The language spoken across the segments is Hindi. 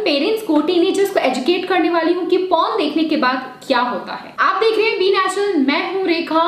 पेरेंट्स को, टीनेजर्स को एजुकेट करने वाली हूँ कि पॉर्न देखने के बाद क्या होता है। आप देख रहे हैं बी नेचुरल, मैं हूँ रेखा।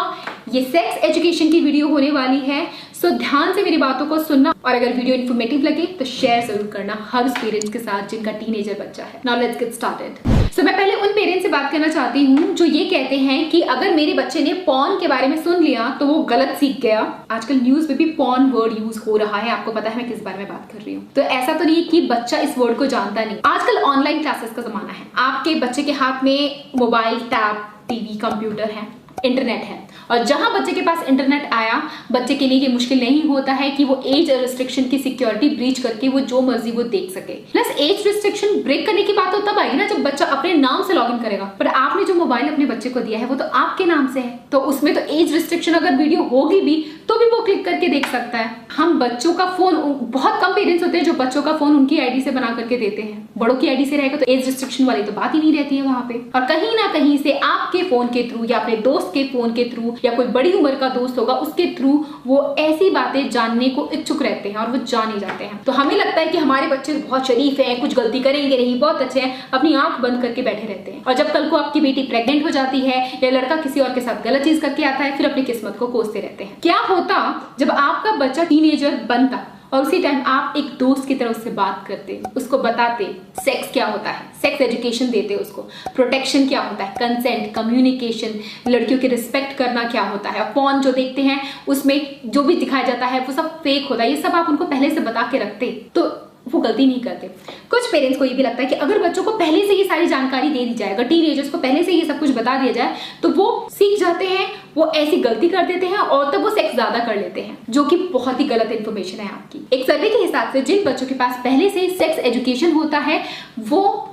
ये सेक्स एजुकेशन की वीडियो होने वाली है, सो ध्यान से मेरी बातों को सुनना और अगर वीडियो इन्फॉर्मेटिव लगे तो शेयर जरूर करना हर उस पेरेंट्स के साथ जिनका टीनेजर बच्चा है। Now let's get started. So मैं पहले उन पेरेंट्स से बात करना चाहती हूँ जो ये कहते हैं कि अगर मेरे बच्चे ने पॉर्न के बारे में सुन लिया तो वो गलत सीख गया। आजकल न्यूज में भी पॉर्न वर्ड यूज हो रहा है, आपको पता है मैं किस बारे में बात कर रही हूँ। तो ऐसा तो नहीं कि बच्चा इस वर्ड को जानता नहीं। आजकल ऑनलाइन क्लासेस का जमाना है, आपके बच्चे के हाथ में मोबाइल, टैब, टीवी, कंप्यूटर है, इंटरनेट है, और जहां बच्चे के पास इंटरनेट आया, बच्चे के लिए ये मुश्किल नहीं होता है कि वो एज रिस्ट्रिक्शन की सिक्योरिटी ब्रीच करके वो जो मर्जी वो देख सके। प्लस एज रिस्ट्रिक्शन ब्रेक करने की बात तो तब आएगी ना जब बच्चा अपने नाम से लॉगिन करेगा, पर आपने जो मोबाइल अपने बच्चे को दिया है वो तो आपके नाम से है, तो उसमें तो एज रिस्ट्रिक्शन अगर वीडियो होगी भी तो भी वो क्लिक करके देख सकता है। हम बच्चों का फोन, बहुत कम पेरेंट्स होते हैं जो बच्चों का फोन उनकी आईडी से बना करके देते हैं। बड़ों की आईडी से रहेगा तो एज रिस्ट्रिक्शन वाली तो बात ही नहीं रहती है वहां पे। और कहीं ना कहीं से आपके फोन के थ्रू या अपने दोस्त के फोन के थ्रू या कोई बड़ी उम्र का दोस्त होगा उसके थ्रू वो ऐसी बातें जानने को इच्छुक रहते हैं और वो जान ही जाते हैं। तो हमें लगता है कि हमारे बच्चे बहुत शरीफ हैं, कुछ गलती करेंगे नहीं, बहुत अच्छे हैं, अपनी आंख बंद करके बैठे रहते हैं। और जब कल को आपकी बेटी प्रेग्नेंट हो जाती है या लड़का किसी और के साथ गलत चीज करके आता है, फिर अपनी किस्मत को कोसते रहते हैं। क्या होता जब आपका बच्चा टीनेजर बनता और उसी टाइम आप एक दोस्त की तरह उससे बात करते, उसको बताते सेक्स क्या होता है, सेक्स एजुकेशन देते उसको, प्रोटेक्शन क्या होता है, कंसेंट, कम्युनिकेशन, लड़कियों की रिस्पेक्ट करना क्या होता है, पॉर्न जो देखते हैं उसमें जो भी दिखाया जाता है वो सब फेक होता है, ये सब आप उनको पहले से बता के रखते तो वो गलती नहीं करते। कुछ पेरेंट्स को ये भी लगता है कि अगर बच्चों को पहले से ये सारी जानकारी दे दी जाए, अगर टीनेजर्स को पहले से ये सब कुछ बता दिया जाए तो वो सीख जाते हैं, वो ऐसी गलती कर देते हैं और तब वो सेक्स ज्यादा कर लेते हैं, जो कि बहुत ही गलत इंफॉर्मेशन है आपकी। एक सर्वे के हिसाब से जिन बच्चों के पास पहले से सेक्स एजुकेशन होता है वो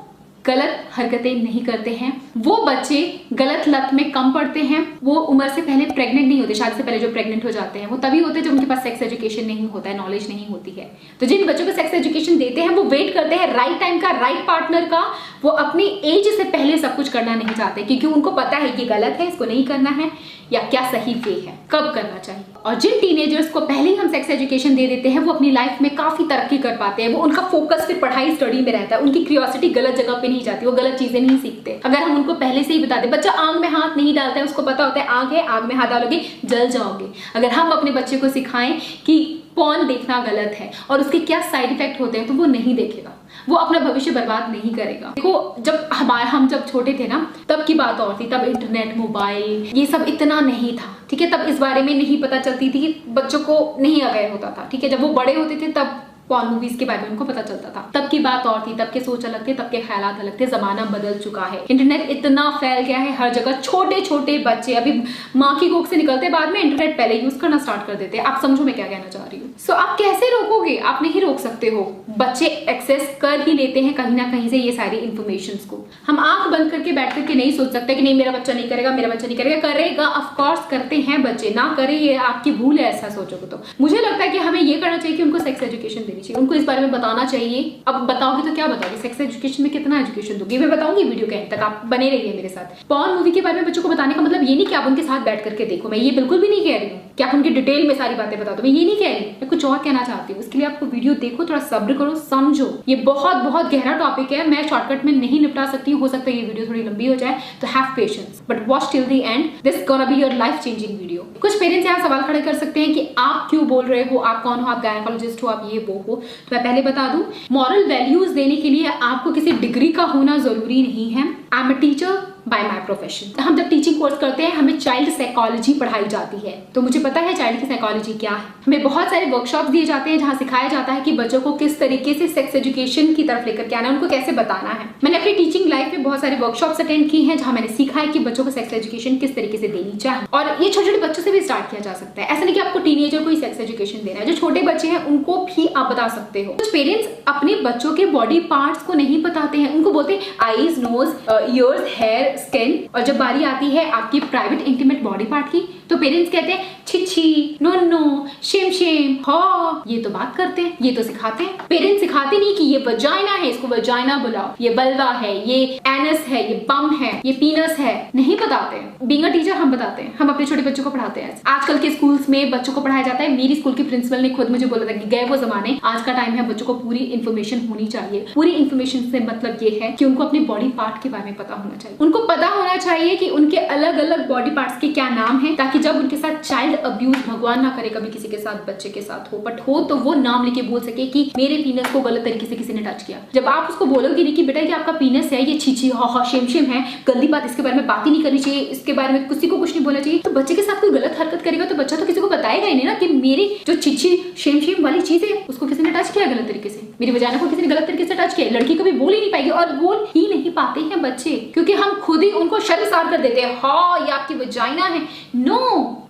गलत हरकतें नहीं करते हैं, वो बच्चे गलत लत में कम पड़ते हैं, वो उम्र से पहले प्रेग्नेंट नहीं होते, शादी से पहले जो प्रेग्नेंट हो जाते हैं वो तभी होते हैं जब उनके पास सेक्स एजुकेशन नहीं होता है, नॉलेज नहीं होती है। तो जिन बच्चों को सेक्स एजुकेशन देते हैं वो वेट करते हैं राइट टाइम का, राइट पार्टनर का, वो अपनी एज से पहले सब कुछ करना नहीं चाहते क्योंकि उनको पता है कि गलत है, इसको नहीं करना है, या क्या सही वे है, कब करना चाहिए। और जिन टीनेजर्स को पहले ही हम सेक्स एजुकेशन दे देते हैं वो अपनी लाइफ में काफी तरक्की कर पाते हैं, वो उनका फोकस फिर पढ़ाई स्टडी में रहता है, उनकी क्यूरियोसिटी गलत जगह पे नहीं जाती, वो गलत चीजें नहीं सीखते। अगर हम उनको पहले से ही बता दें, बच्चा आग में हाथ नहीं डालता है, उसको पता होता है आग है, आग में हाथ डालोगे जल जाओगे। अगर हम अपने बच्चे को सिखाएं कि पॉर्न देखना गलत है और उसके क्या साइड इफेक्ट होते हैं तो वो नहीं देखेगा, वो अपना भविष्य बर्बाद नहीं करेगा। देखो जब हम जब छोटे थे ना तब की बात और थी, तब इंटरनेट, मोबाइल ये सब इतना नहीं था, ठीक है, तब इस बारे में नहीं पता चलती थी, बच्चों को नहीं अवेयर होता था, ठीक है। जब वो बड़े होते थे तब पॉर्न मूवीज के बारे में उनको पता चलता था, तब की बात और थी, तब के सोच अलग थे, तब के ख्यालात अलग थे, जमाना बदल चुका है, इंटरनेट इतना फैल गया है हर जगह। छोटे छोटे बच्चे अभी माँ की कोख से निकलते बाद में इंटरनेट पहले यूज करना स्टार्ट कर देते हैं। आप समझो मैं क्या कहना चाह रही हूँ। सो आप कैसे रोकोगे? आप नहीं रोक सकते हो, बच्चे एक्सेस कर ही लेते हैं कहीं ना कहीं से ये सारी इन्फॉर्मेशन को। हम आंख बंद करके बैठ करके नहीं सोच सकते कि नहीं मेरा बच्चा नहीं करेगा, मेरा बच्चा नहीं करेगा, करेगा, ऑफकोर्स करते हैं बच्चे, ना करे ये आपकी भूल है। ऐसा सोचोगे तो मुझे लगता है कि हमें ये करना चाहिए कि उनको सेक्स एजुकेशन देनी चाहिए, उनको इस बारे में बताना चाहिए। अब बताओगे तो क्या बताओगे, सेक्स एजुकेशन में कितना एजुकेशन दोगे, मैं बताऊंगी वीडियो के एंड तक, आप बने रहिए मेरे साथ। पॉर्न मूवी के बारे में बच्चों को बताने का मतलब ये नहीं कि आप उनके साथ बैठ करके देखो, मैं ये बिल्कुल भी नहीं कह रही हूँ कि आप उनकी डिटेल में सारी बातें बता दो, मैं ये नहीं कह रही, मैं कुछ और कहना चाहती हूँ। इसके लिए आपको वीडियो देखो, थोड़ा सब्र करो, समझो, ये बहुत बहुत गहरा टॉपिक है, मैं शॉर्टकट में नहीं निपटा सकती हूँ, हो सकता है ये वीडियो थोड़ी लंबी हो जाए, तो have patience but watch till the end, this gonna be your life changing video. कुछ पेरेंट्स यहाँ सवाल खड़े कर सकते हैं कि आप क्यों बोल रहे हो, आप कौन हो, आप गायनेकोलॉजिस्ट हो, आप ये वो हो। तो मैं पहले बता दूं, मॉरल वैल्यूज देने के लिए आपको किसी डिग्री का होना जरूरी नहीं है। I am a teacher bye my profession. हम जब टीचिंग कोर्स करते हैं हमें चाइल्ड साइकोलॉजी पढ़ाई जाती है, तो मुझे पता है चाइल्ड की साइकोलॉजी क्या है। हमें बहुत सारे वर्कशॉप दिए जाते हैं जहाँ सिखाया जाता है कि बच्चों को किस तरीके से सेक्स एजुकेशन की तरफ लेकर के आना है, उनको कैसे बताना है। मैंने अपनी टीचिंग लाइफ में बहुत सारे वर्कशॉप्स अटेंड की हैं जहाँ मैंने सीखा है कि बच्चों को सेक्स एजुकेशन किस तरीके से देनी चाहिए, और ये छोटे छोटे बच्चों से भी स्टार्ट किया जा सकता है। ऐसा नहीं कि आपको टीनेजर को ही सेक्स एजुकेशन देना है, जो छोटे बच्चे हैं उनको भी आप बता सकते हो। कुछ पेरेंट्स अपने बच्चों के बॉडी पार्ट्स को नहीं बताते हैं, उनको बोलते हैं eyes, nose, ears, hair, skin, और जब बारी आती है आपकी प्राइवेट इंटीमेट बॉडी पार्ट की तो पेरेंट्स कहते हैं छिछी, नो नो, शेम शेम, हाँ, ये तो बात करते हैं, ये तो सिखाते हैं। पेरेंट्स सिखाते नहीं कि ये वजाइना है, इसको वजाइना बुलाओ, ये बल्वा है, ये एनस है, ये बम है, ये पीनस है, नहीं बताते हैं। बीइंग अ टीचर हम बताते हैं, हम अपने छोटे बच्चों को पढ़ाते हैं। आजकल के स्कूल्स में बच्चों को पढ़ाया जाता है। मेरी स्कूल की प्रिंसिपल ने खुद मुझे बोला था कि गए वो जमाने, आज का टाइम है, बच्चों को पूरी इन्फॉर्मेशन होनी चाहिए। पूरी इन्फॉर्मेशन से मतलब ये है कि उनको अपने बॉडी पार्ट के बारे में पता होना चाहिए। उनको पता होना चाहिए कि उनके अलग अलग बॉडी पार्ट्स के क्या नाम है, ताकि जब उनके साथ चाइल्ड अब्यूज, भगवान ना करे कभी किसी के साथ, बच्चे के साथ हो, बट हो तो वो नाम लेके बोल सके कि मेरे पीनस को गलत तरीके से किसी ने टच किया। जब आप उसको बोलोगे कि बेटा ये आपका पीनस है, ये छीछी हा शेम शेम है, गंदी बात, इसके बारे में बात ही नहीं करनी चाहिए, इसके बारे में किसी को कुछ नहीं बोलना चाहिए, तो बच्चे के साथ कोई गलत हरकत करेगा तो बच्चा तो किसी को बताएगा ही नहीं ना कि मेरी जो छिछी शेम शेम वाली चीज है उसको किसी ने टच किया गलत तरीके से, मेरी वजाना को किसी ने गलत तरीके से टच किया। लड़की कभी बोल ही नहीं पाएगी, और बोल ही नहीं पाते हैं बच्चे, क्योंकि हम खुद ही उनको शर्मसार कर देते हैं। हाँ ये आपकी वजाइना है, नो,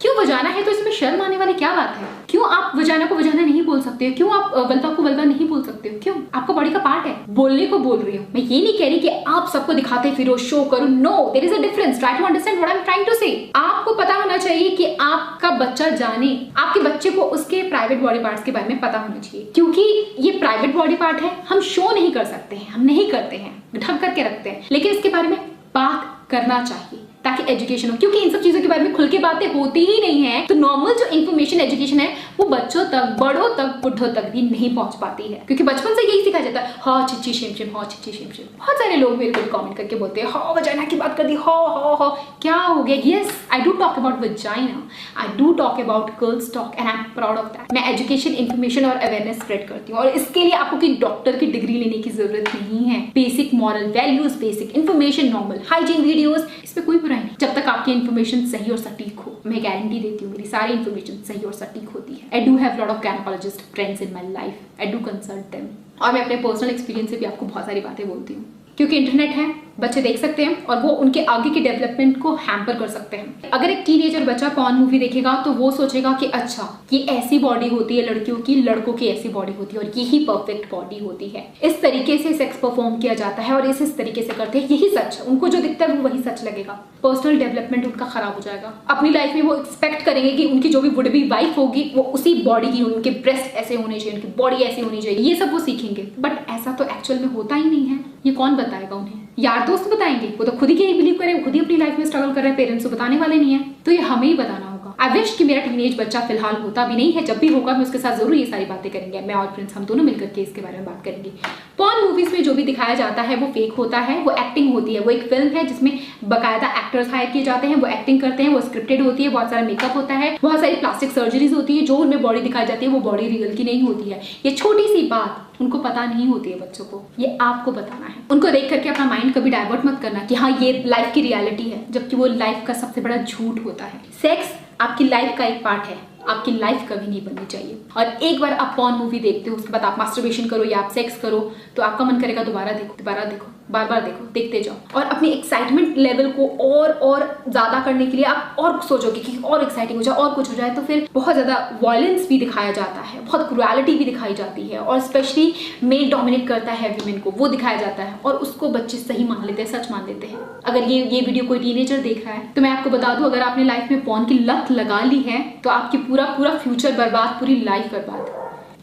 क्यों वजाना है तो इसमें शर्म आने वाली क्या बात है? क्यों आप वजाना को वजाना नहीं बोल सकते हो? क्यों आप वल्वा को वल्वा नहीं बोल सकते हो? क्यों? आपका बॉडी का पार्ट है, बोलने को बोल रही हूँ मैं। ये नहीं कह रही कि आप सबको दिखाते फिरो, शो करो, no, there is a difference, try to understand what I am trying to say. आपको पता होना चाहिए कि आपका बच्चा जाने, आपके बच्चे को उसके प्राइवेट बॉडी पार्ट्स के बारे में पता होना चाहिए, क्योंकि ये प्राइवेट बॉडी पार्ट है, हम शो नहीं कर सकते हैं, हम नहीं करते हैं, ढक करके रखते हैं, लेकिन इसके बारे में बात करना चाहिए ताकि एजुकेशन हो, क्योंकि इन सब चीजों के बारे में खुल के बातें होती ही नहीं है। तो नॉर्मल जो इन्फॉर्मेशन एजुकेशन है वो बच्चों तक, बड़ों तक, बुढ़ों तक भी नहीं पहुंच पाती है, क्योंकि बचपन से यही सिखाया जाता है, हाँ छिछी शेम शेम, हाँ छिछी शेम शेम। बहुत सारे लोग मेरे को कमेंट करके बोलते हैं हाँ वजाइना की बात कर दी, हाँ क्या हो गया? Yes, I do talk about vagina, I do talk about girls talk, and I am proud of that. मैं एजुकेशन, इन्फॉर्मेशन और अवेयरनेस स्प्रेड करती हूँ, और इसके लिए आपको कोई डॉक्टर की डिग्री लेने की जरूरत नहीं है। Basic moral values, basic information, normal hygiene videos, इसमें कोई बुराई नहीं, जब तक आपकी इन्फॉर्मेशन सही और सटीक हो। मैं गारंटी देती हूँ मेरी सारी इन्फॉर्मेशन सही और सटीक होती है। I do have lot of gynaecologist friends in my life, I do consult them, और मैं अपने पर्सनल एक्सपीरियंस से भी आपको बहुत सारी बातें बोलती हूँ, क्योंकि इंटरनेट है, बच्चे देख सकते हैं और वो उनके आगे की डेवलपमेंट को हैम्पर कर सकते हैं। अगर एक टीनेजर बच्चा पॉर्न मूवी देखेगा तो वो सोचेगा कि अच्छा ये ऐसी बॉडी होती है लड़कियों की, लड़कों की ऐसी बॉडी होती है, और यही परफेक्ट बॉडी होती है, इस तरीके से सेक्स परफॉर्म किया जाता है और इस तरीके से करते हैं, यही सच है। उनको जो दिखता है वो वही सच लगेगा। पर्सनल डेवलपमेंट उनका खराब हो जाएगा। अपनी लाइफ में वो एक्सपेक्ट करेंगे कि उनकी जो भी वुड बी वाइफ होगी वो उसी बॉडी की, उनके ब्रेस्ट ऐसे होने चाहिए, उनकी बॉडी ऐसी होनी चाहिए, ये सब वो सीखेंगे। बट ऐसा तो एक्चुअल में होता ही नहीं है। ये कौन बताएगा उन्हें? यार दोस्त बताएंगे, वो तो खुद ही बिलीव करे, खुद ही अपनी लाइफ में स्ट्रगल कर रहे हैं, पेरेंट्स को बताने वाले नहीं है, तो ये हमें ही बताना होगा। आई विश कि मेरा टीनेज बच्चा फिलहाल होता भी नहीं है, जब भी होगा मैं उसके साथ जरूर ये सारी बातें करेंगे, मैं और फ्रेंड्स हम दोनों मिलकर के इसके बारे में बात करेंगे। पॉर्न मूवीज में जो भी दिखाया जाता है वो फेक होता है, वो एक्टिंग होती है, वो एक फिल्म है जिसमें बाकायदा एक्टर्स हायर किए जाते हैं, वो एक्टिंग करते हैं, वो स्क्रिप्टेड होती है, बहुत सारा मेकअप होता है, बहुत सारी प्लास्टिक सर्जरीज होती है, जो उनमें बॉडी दिखाई जाती है वो बॉडी रियल की नहीं होती है। ये छोटी सी बात उनको पता नहीं होती है बच्चों को, ये आपको बताना है। उनको देख करके अपना माइंड कभी डाइवर्ट मत करना कि हाँ ये लाइफ की रियलिटी है, जबकि वो लाइफ का सबसे बड़ा झूठ होता है। सेक्स आपकी लाइफ का एक पार्ट है, आपकी लाइफ कभी नहीं बननी चाहिए। और एक बार आप पॉर्न मूवी देखते हो, उसके बाद आप मास्टरबेशन करो या आप सेक्स करो, तो आपका मन करेगा दोबारा देखो, बार बार देखो, देखते जाओ। और अपनी एक्साइटमेंट लेवल को और ज्यादा करने के लिए आप और सोचोगे कि और एक्साइटिंग हो जाए और कुछ हो जाए, तो फिर बहुत ज्यादा वायलेंस भी दिखाया जाता है, बहुत क्रुएलिटी भी दिखाई जाती है, और स्पेशली मेल डोमिनेट करता है विमेन को, वो दिखाया जाता है, और उसको बच्चे सही मान लेते हैं, सच मान लेते हैं। अगर ये वीडियो कोई टीनेजर देख रहा है तो मैं आपको बता दूं, अगर आपने लाइफ में पॉर्न की लत लगा ली है तो आपकी पूरा फ्यूचर बर्बाद, पूरी लाइफ बर्बाद।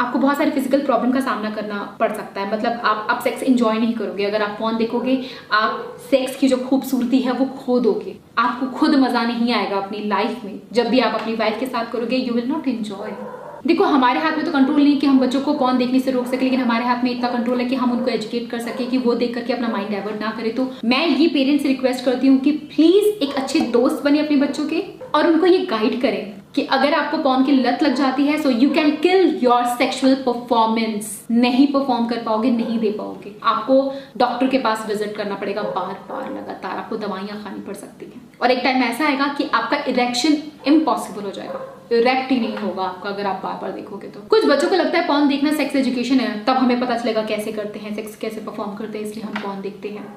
आपको बहुत सारी फिजिकल प्रॉब्लम का सामना करना पड़ सकता है, मतलब आप सेक्स एंजॉय नहीं करोगे। अगर आप पॉर्न देखोगे, आप सेक्स की जो खूबसूरती है वो खो दोगे, आपको खुद मजा नहीं आएगा अपनी लाइफ में। जब भी आप अपनी वाइफ के साथ करोगे, यू विल नॉट एंजॉय। देखो हमारे हाथ में तो कंट्रोल नहीं कि हम बच्चों को पॉर्न देखने से रोक सके, लेकिन हमारे हाथ में इतना कंट्रोल है कि हम उनको एजुकेट कर सके कि वो देख करके अपना माइंड डाइवर्ट ना करे। तो मैं ये पेरेंट्स से रिक्वेस्ट करती हूँ कि प्लीज एक अच्छे दोस्त बने अपने बच्चों के, और उनको ये गाइड करें कि अगर आपको पॉर्न की लत लग जाती है, so you can kill your sexual performance. नहीं परफॉर्म कर पाओगे, नहीं दे पाओगे, आपको डॉक्टर के पास विजिट करना पड़ेगा बार बार लगातार, आपको दवाइयां खानी पड़ सकती हैं, और एक टाइम ऐसा आएगा कि आपका इरेक्शन इम्पॉसिबल हो जाएगा, इरेक्ट ही नहीं होगा आपका अगर आप बार बार देखोगे तो। कुछ बच्चों को लगता है पॉर्न देखना सेक्स एजुकेशन है, तब हमें पता चलेगा कैसे करते हैं, सेक्स कैसे परफॉर्म करते हैं, इसलिए हम पॉर्न देखते हैं।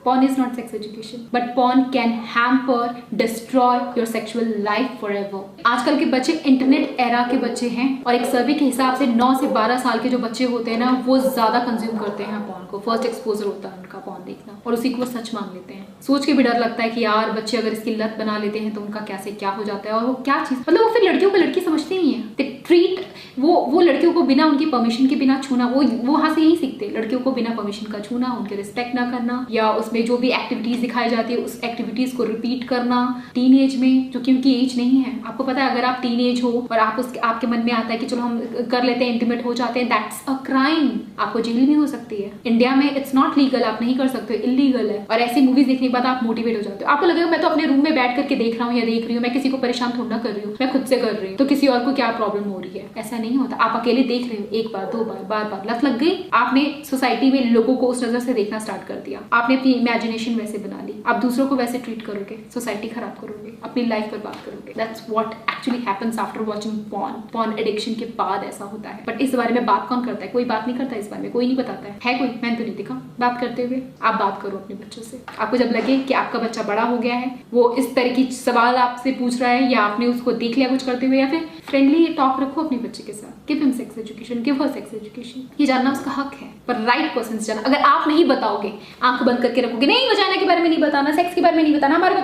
Porn is not sex education, but porn can hamper, destroy your sexual life forever. आजकल के बच्चे इंटरनेट एरा के बच्चे हैं और एक सर्वे के हिसाब से 9 से 12 साल के जो बच्चे होते हैं ना, वो ज्यादा कंज्यूम करते हैं पोर्न को। फर्स्ट एक्सपोजर होता है उनका पोर्न देखना और उसी को वो सच मान लेते हैं। सोच के भी डर लगता है कि यार बच्चे अगर इसकी लत बना लेते हैं तो उनका कैसे क्या हो जाता है। और वो क्या चीज, मतलब वो फिर लड़कियों को लड़की समझते नहीं है। दे ट्रीट वो लड़कियों को बिना उनकी परमिशन के बिना छूना, वो वहां से यही सीखते हैं, लड़कियों को बिना परमिशन का छूना, उनके रिस्पेक्ट ना करना, या उसमें जो भी एक्टिविटीज दिखाई जाती है उस एक्टिविटीज को रिपीट करना टीन एज में, जो कि उनकी एज नहीं है। आपको पता है अगर आप टीन एज हो और आपके मन में आता है कि चलो हम कर लेते हैं, इंटीमेट हो जाते हैं, दैट्स अ क्राइम। आपको जेल भी हो सकती है। इंडिया में इट्स नॉट लीगल, आप नहीं कर सकते, इलीगल है। और ऐसी मूवीज देखने के बाद आप मोटिवेट हो जाते हो। आपको लगेगा मैं तो अपने रूम में बैठ करके देख रहा हूँ या देख रही हूँ, मैं किसी को परेशान थोड़ा कर रही हूँ, मैं खुद से कर रही हूँ, तो किसी और को क्या प्रॉब्लम हो रही है। ऐसा नहीं होता। आप अकेले देख रहे हो, एक बार, दो बार, बार बार लत लग गई, आपने सोसाइटी में लोगों को उस नजर से देखना स्टार्ट कर दिया, आपने अपनी इमेजिनेशन वैसे बना ली, आप दूसरों को वैसे ट्रीट करोगे, सोसाइटी खराब करोगे, अपनी लाइफ बर्बाद करोगे। That's what actually happens after watching porn. Porn addiction के बाद ऐसा होता है। बट इस बारे में बात कौन करता है? कोई बात नहीं करता इस बारे में, कोई नहीं बताता है कोई? मैंने तो नहीं देखा बात करते हुए। आप बात करो अपने बच्चों से। आपको जब लगे कि आपका बच्चा बड़ा हो गया है, वो इस तरह की सवाल आपसे पूछ रहा है, या आपने उसको देख लिया कुछ करते हुए, या फिर फ्रेंडली टॉक रखो अपने बच्चे के साथ। Give him sex education, give her sex education. ये जानना उसका हक है, पर राइट पर्सन से जानना। अगर आप नहीं बताओगे, आंख बंद करके रखोगे, नहीं वजाइना के बारे में नहीं बताना, सेक्स के बारे में नहीं बताना, हमारा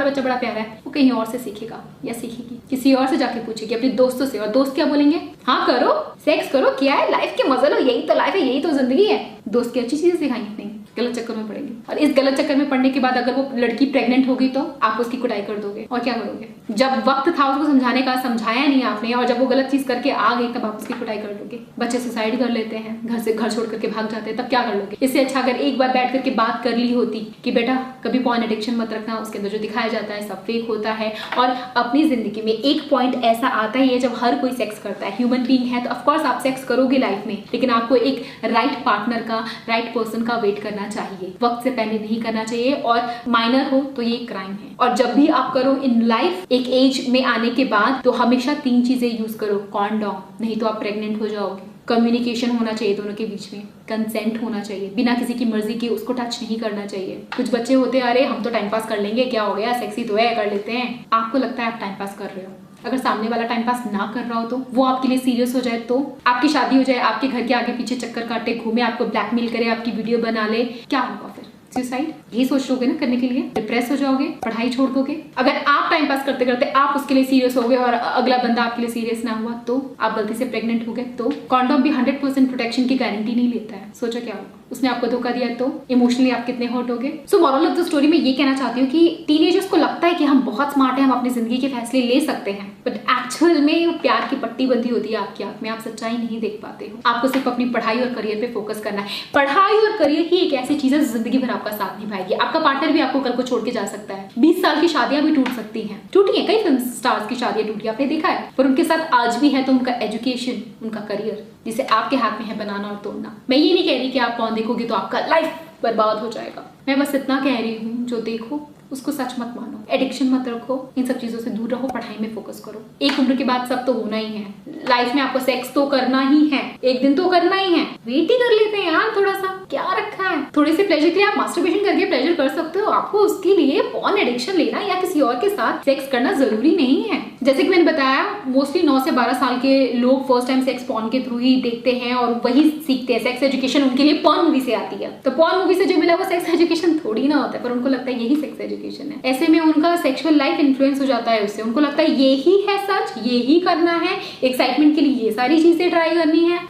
बच्चा बड़ा प्यारा है, वो कहीं और से सीखेगा या सीखेगी, किसी और से जाके पूछेगी, अपने दोस्तों से। और दोस्त क्या बोलेंगे? हाँ करो, सेक्स करो, क्या है, लाइफ के मजे लो, यही तो लाइफ है, यही तो जिंदगी है। दोस्त की अच्छी चीजें सिखाएंगे? नहीं, गलत चक्कर में पड़ेंगे। और इस गलत चक्कर में पड़ने के बाद अगर वो लड़की प्रेग्नेंट होगी तो आप उसकी कुटाई कर दोगे। और क्या करोगे? जब वक्त था उसको समझाने का, समझाया नहीं आपने, और जब वो गलत चीज करके आ गई तब आप उसकी कुटाई कर दोगे। बच्चे सुसाइड कर लेते हैं, घर छोड़ करके भाग जाते हैं, तब क्या कर लोगे? इससे अच्छा अगर एक बार बैठ करके बात कर ली होती कि बेटा कभी पोर्न एडिक्शन मत रखना, उसके अंदर जो दिखाया जाता है सब फेक होता है। और अपनी जिंदगी में एक पॉइंट ऐसा आता ही है जब हर कोई सेक्स करता है, ह्यूमन बीइंग है, तो ऑफकोर्स आप सेक्स करोगे लाइफ में, लेकिन आपको एक राइट पार्टनर का, राइट पर्सन का वेट करना चाहिए। वक्त से पहले नहीं करना चाहिए, और माइनर हो तो ये क्राइम है। और जब भी आप करो इन लाइफ, एक एज में आने के बाद, तो हमेशा 3 चीजें यूज करो। कॉन्डोम, नहीं तो आप प्रेग्नेंट हो जाओगे। कम्युनिकेशन होना चाहिए दोनों के बीच में, कंसेंट होना चाहिए, बिना किसी की मर्जी के उसको टच नहीं करना चाहिए। कुछ बच्चे होते हैं, अरे हम तो टाइम पास कर लेंगे, क्या हो गया, सेक्सी तो है, कर लेते हैं। आपको लगता है आप टाइम पास कर रहे हो, अगर सामने वाला टाइम पास ना कर रहा हो तो, वो आपके लिए सीरियस हो जाए तो, आपकी शादी हो जाए, आपके घर के आगे पीछे चक्कर काटे घूमे, आपको ब्लैकमेल करे, आपकी वीडियो बना ले, क्या होगा फिर? सुसाइड? यही सोच लोगे ना करने के लिए? डिप्रेस हो जाओगे, पढ़ाई छोड़ दोगे। अगर आप टाइम पास करते करते आप उसके लिए सीरियस हो गए और अगला बंदा आपके लिए सीरियस ना हुआ तो, आप गलती से प्रेग्नेंट हो गए तो, कॉन्डोम भी 100% प्रोटेक्शन की गारंटी नहीं लेता है। सोचा क्या होगा? उसने आपको धोखा दिया तो इमोशनली आप कितने हर्ट हो गए। So moral of the story में ये कहना चाहती हूँ कि टीनेजर्स को लगता है कि हम बहुत स्मार्ट हैं, हम अपनी जिंदगी के फैसले ले सकते हैं, बट एक्चुअल में प्यार की पट्टी बंधी होती है आपकी आंख में, आप सच्चाई नहीं देख पाते हो। आपको सिर्फ अपनी पढ़ाई और करियर पे फोकस करना है। पढ़ाई और करियर ही एक ऐसी चीज है जिंदगी भर आपका साथ निभाएगी। आपका पार्टनर भी आपको कल को छोड़ के जा सकता है। 20 साल की शादियां भी टूट सकती हैं, टूटी है, कई फिल्म स्टार्स की शादियां टूटी, आपने देखा है, पर उनके साथ आज भी है तो उनका एजुकेशन, उनका करियर, जिसे आपके हाथ में है बनाना और तोड़ना। मैं ये नहीं कह रही कि आप पोर्न देखोगे तो आपका लाइफ बर्बाद हो जाएगा, मैं बस इतना कह रही हूँ, जो देखो उसको सच मत मानो, एडिक्शन मत रखो, इन सब चीजों से दूर रहो, पढ़ाई में फोकस करो। एक उम्र के बाद सब तो होना ही है लाइफ में, आपको सेक्स तो करना ही है, एक दिन तो करना ही है, वेट ही कर लेते हैं यार, थोड़ा सा क्या रखा है। थोड़े से प्लेजर के लिए आप मास्टरबेशन करके प्लेजर कर सकते हो, आपको उसके लिए पोर्न एडिक्शन लेना या किसी और के साथ सेक्स करना जरूरी नहीं है। जैसे कि मैंने बताया, मोस्टली 9 से 12 साल के लोग फर्स्ट टाइम सेक्स पोर्न के थ्रू ही देखते हैं और वही सीखते हैं। सेक्स एजुकेशन उनके लिए पोर्न मूवी से आती है, तो पोर्न मूवी से जो मिला वो सेक्स एजुकेशन थोड़ी ना होता है, पर उनको लगता है यही सेक्स एजुकेशन है। ऐसे में उनका सेक्सुअल लाइफ इन्फ्लुएंस हो जाता है उससे, उनको लगता है यही है सच, यही करना है, एक्साइटमेंट के लिए ये सारी चीजें ट्राई करनी है।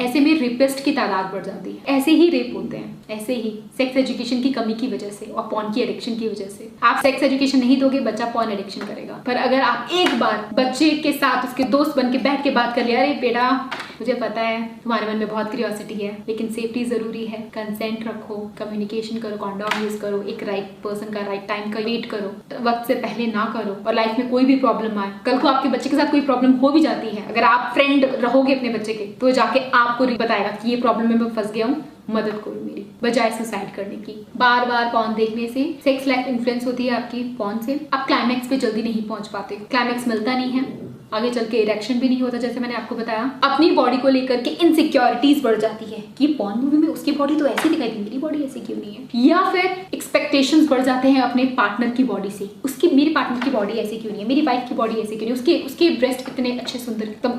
ऐसे में रेपिस्ट की तादाद बढ़ जाती है, ऐसे ही रेप होते हैं, ऐसे ही सेक्स एजुकेशन की कमी की वजह से और पोर्न की एडिक्शन की वजह से। आप सेक्स एजुकेशन नहीं दोगे, बच्चा पोर्न एडिक्शन करेगा। पर अगर आप एक बार बच्चे के साथ उसके दोस्त बन के बैठ के बात कर लिया, अरे बेटा मुझे पता है तुम्हारे मन में बहुत क्यूरियोसिटी है, लेकिन सेफ्टी जरूरी है, कंसेंट रखो, कम्युनिकेशन करो, कॉन्डोम यूज करो, एक राइट पर्सन का राइट टाइम का वेट करो, वक्त से पहले ना करो। और लाइफ में कोई भी प्रॉब्लम आए, कल को आपके बच्चे के साथ कोई प्रॉब्लम हो भी जाती है, अगर आप फ्रेंड रहोगे अपने बच्चे के, तो जाके आपको बताएगा कि ये प्रॉब्लम में मैं फंस गया हूँ, मदद करो मेरी, बजाय सुसाइड करने की। बार बार पोर्न देखने से सेक्स लाइफ इन्फ्लुएंस होती है आपकी पोर्न से। आप क्लाइमैक्स पे जल्दी नहीं पहुंच पाते, क्लाइमैक्स मिलता नहीं है, आगे चल के इरेक्शन भी नहीं होता, जैसे मैंने आपको बताया। अपनी बॉडी को लेकर के इनसिक्योरिटीज बढ़ जाती है कि पॉर्न मूवी में उसकी बॉडी तो ऐसी दिखाई दी, मेरी बॉडी ऐसी क्यों नहीं है। या फिर एक्सपेक्टेशंस बढ़ जाते हैं अपने पार्टनर की बॉडी से, उसकी मेरे पार्टनर की बॉडी ऐसी क्यों नहीं है, मेरी वाइफ की बॉडी ऐसी क्यों नहीं, उसके ब्रेस्ट कितने अच्छे सुंदर एकदम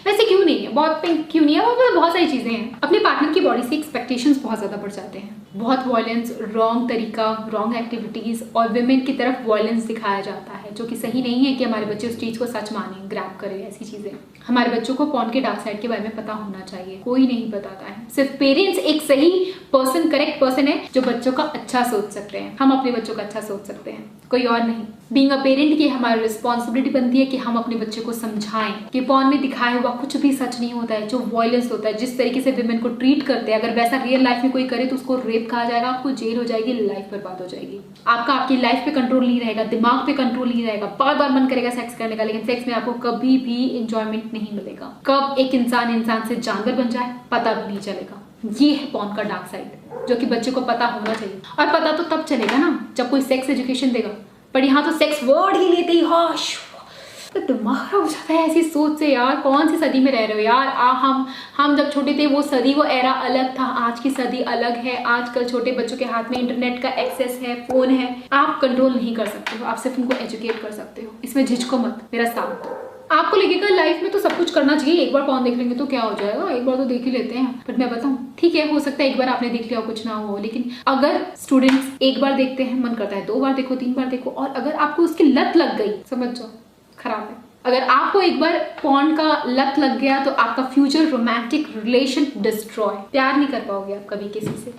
वैसे क्यों नहीं है, बहुत पिंक क्यों नहीं है, वो बहुत सारी चीजें हैं। अपने पार्टनर की बॉडी से एक्सपेक्टेशंस बहुत ज्यादा बढ़ जाते हैं। बहुत वायलेंस, रॉन्ग तरीका, रॉन्ग एक्टिविटीज और विमेन की तरफ वायलेंस दिखाया जाता है, जो कि सही नहीं है कि हमारे बच्चे उस चीज को सच माने, ग्रैब करें ऐसी चीजें। हमारे बच्चों को पॉर्न के डार्क साइड के बारे में पता होना चाहिए, कोई नहीं बताता है। सिर्फ पेरेंट्स एक सही पर्सन, करेक्ट पर्सन है जो बच्चों का अच्छा सोच सकते हैं। हम अपने बच्चों का अच्छा सोच सकते हैं, कोई और नहीं। बीइंग अ पेरेंट की हमारी रिस्पॉन्सिबिलिटी बनती है कि हम अपने बच्चे को समझाएं कि पॉर्न में दिखाया हुआ कुछ भी सच नहीं होता है। जो वायलेंस होता है, जिस तरीके से विमेन को ट्रीट करते हैं, अगर वैसा रियल लाइफ में कोई करे तो उसको रेप कहा जाएगा, आपको जेल हो जाएगी, लाइफ बर्बाद हो जाएगी। आपकी लाइफ पे कंट्रोल नहीं रहेगा, दिमाग पे कंट्रोल नहीं रहेगा, बार बार मन करेगा सेक्स करने का, लेकिन सेक्स में आपको कभी भी इंजॉयमेंट नहीं मिलेगा। कब एक इंसान से जानवर बन जाए पता भी नहीं चलेगा। ये है पॉर्न का डार्क साइड, जो कि बच्चे को पता होना चाहिए। और पता तो तब चलेगा ना जब कोई सेक्स एजुकेशन देगा, पर यहाँ तो सेक्स वर्ड ही लेते ही तो दिमाग खराब हो जाता है ऐसी सोच से। यार कौन सी सदी में रह रहे हो यार। हम जब छोटे थे वो सदी, वो एरा अलग था, आज की सदी अलग है। आजकल छोटे बच्चों के हाथ में इंटरनेट का एक्सेस है, फोन है, आप कंट्रोल नहीं कर सकते हो, आप सिर्फ उनको एजुकेट कर सकते हो। इसमें झिझको मत, मेरा साथ दो। आपको लगेगा लाइफ में तो सब कुछ करना चाहिए, एक बार पॉर्न देख लेंगे तो क्या हो जाएगा, एक बार तो देख ही लेते हैं। बट मैं बताऊं, ठीक है, हो सकता है एक बार आपने देख लिया कुछ ना हो, लेकिन अगर स्टूडेंट्स एक बार देखते हैं, मन करता है 2 बार देखो, 3 बार देखो, और अगर आपको उसकी लत लग गई, समझ जाओ खराब है। अगर आपको एक बार पॉर्न का लत लग गया तो आपका फ्यूचर रोमांटिक रिलेशन डिस्ट्रॉय। प्यार नहीं कर पाओगे आप कभी किसी से,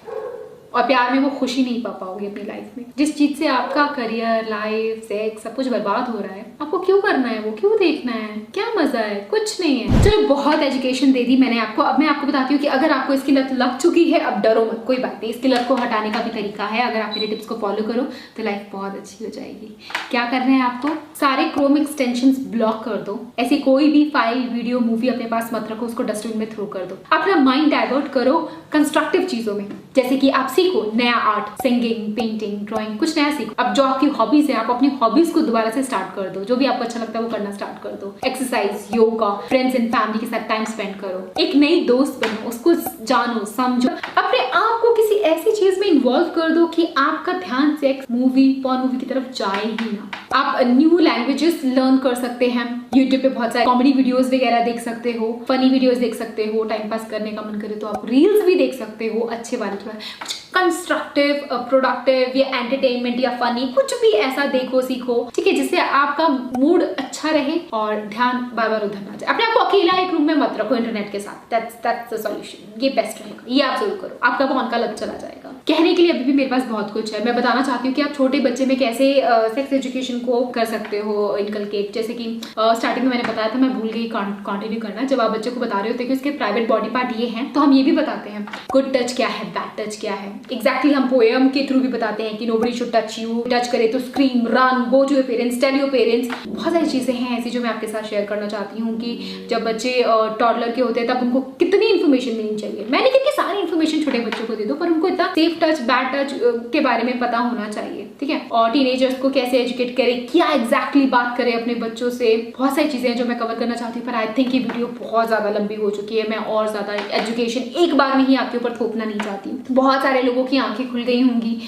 और प्यार में वो खुशी नहीं पा पाओगे अपनी लाइफ में। जिस चीज से आपका करियर, लाइफ, सेक्स सब कुछ बर्बाद हो रहा है, आपको क्यों करना है, वो क्यों देखना है, क्या मजा है, कुछ नहीं है। चलो बहुत एजुकेशन दे दी मैंने आपको। अब मैं आपको बताती हूँ कि अगर आपको इसकी लत लग चुकी है, अब डरो मत, कोई बात नहीं, इसकी लत को हटाने का भी तरीका है। अगर आप मेरे टिप्स को फॉलो करो तो लाइफ बहुत अच्छी हो जाएगी। क्या करना है आपको, सारे क्रोम एक्सटेंशन ब्लॉक कर दो। ऐसी कोई भी फाइल, वीडियो, मूवी अपने पास मत रखो, उसको डस्टबिन में थ्रो कर दो। अपना माइंड डाइवर्ट करो कंस्ट्रक्टिव चीजों में, जैसे कि आप सीखो नया आर्ट, सिंगिंग, पेंटिंग, ड्राइंग, कुछ नया सीखो। अब जो आपकी हॉबीज है, आप अपनी हॉबीज को दोबारा से स्टार्ट कर दो। जो भी आपको अच्छा लगता है वो करना स्टार्ट कर दो। Exercise, yoga, friends and family के साथ टाइम स्पेंड करो। एक नई दोस्त बनो, उसको जानो, समझो। अपने आप को किसी ऐसी चीज में इन्वॉल्व कर दो कि आपका ध्यान सेक्स, मूवी, पॉर्न मूवी की तरफ जाए ही ना। आप न्यू लैंग्वेजेस लर्न कर सकते हैं। यूट्यूब पे बहुत सारे कॉमेडी वीडियोस वगैरह देख सकते हो, फनी वीडियोस देख सकते हो। टाइम पास करने का मन करे तो आप रील्स भी देख सकते हो, अच्छे वाले, थोड़ा कंस्ट्रक्टिव, प्रोडक्टिव या एंटरटेनमेंट या फनी, कुछ भी ऐसा देखो, सीखो, ठीक है, जिससे आपका मूड अच्छा रहे और ध्यान बार बार उधर ना जाए। अपने आप को अकेला एक रूम में मत रखो इंटरनेट के साथ, दैट्स द सॉल्यूशन। ये बेस्ट रहेगा, ये आप जरूर करो, आपका पॉर्न का लत चला जाएगा। कहने के लिए अभी भी मेरे पास बहुत कुछ है। मैं बताना चाहती हूँ कि आप छोटे बच्चे में कैसे सेक्स एजुकेशन को कर सकते हो इनकलकेट। जैसे कि स्टार्टिंग में मैंने बताया था, मैं भूल गई कंटिन्यू करना। जब आप बच्चे को बता रहे होते हैं कि उसके प्राइवेट बॉडी पार्ट ये हैं, तो हम ये भी बताते हैं गुड टच क्या है, बैड टच क्या है। एग्जैक्टली हम पोएम के थ्रू भी बताते हैं कि nobody should touch you, touch करे तो scream, run, go to your parents, tell your parents. बहुत सारी चीजें हैं ऐसी जो मैं आपके साथ शेयर करना चाहती हूँ कि जब बच्चे टॉडलर के होते हैं तब उनको कितनी इन्फॉर्मेशन मिलनी चाहिए। मैंने कितनी सारी इन्फॉर्मेशन छोटे बच्चों को दे दो, पर उनको इतना सेफ टच, बैड टच के बारे में पता होना चाहिए, ठीक है। और टीनेजर्स को कैसे एजुकेट करें, क्या एग्जैक्टली बात करें अपने बच्चों से। बहुत सारी चीजें हैं जो मैं कवर करना चाहती हूँ, पर आई थिंक ये वीडियो बहुत ज्यादा लंबी हो चुकी है। मैं और ज्यादा एजुकेशन एक बार में ही आपके ऊपर थोपना नहीं चाहती हूँ। बहुत सारे लोगों की आंखें खुल गई होंगी।